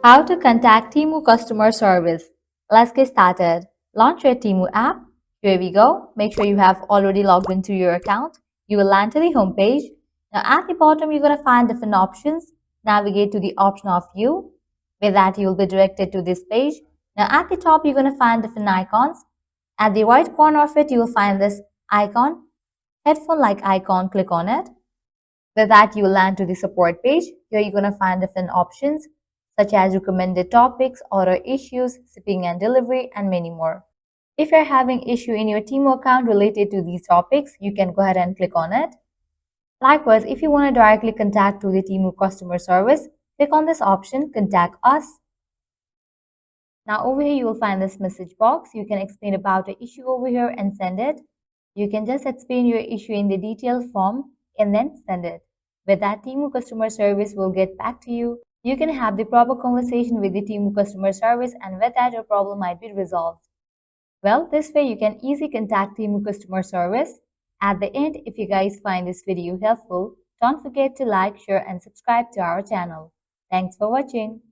How to contact Temu customer service. Let's get started. Launch your Temu app. Here we go. Make sure you have already logged into your account. You will land to the home page. Now at the bottom, you're going to find different options. Navigate to the option of view. With that, you will be directed to this page. Now at the top, you're going to find different icons. At the right corner of it, you will find this icon, headphone-like icon. Click on it. With that, you will land to the support page. Here you're going to find different options such as recommended topics, order issues, shipping and delivery, and many more. If you're having issue in your Temu account related to these topics, you can go ahead and click on it. Likewise, if you want to directly contact to the Temu customer service, click on this option, Contact Us. Now over here, you will find this message box. You can explain about the issue over here and send it. You can just explain your issue in the detailed form and then send it. With that, Temu customer service will get back to you. You can have the proper conversation with the Temu customer service, and with that, your problem might be resolved. Well, this way you can easily contact Temu customer service. At the end, if you guys find this video helpful, don't forget to like, share, and subscribe to our channel. Thanks for watching.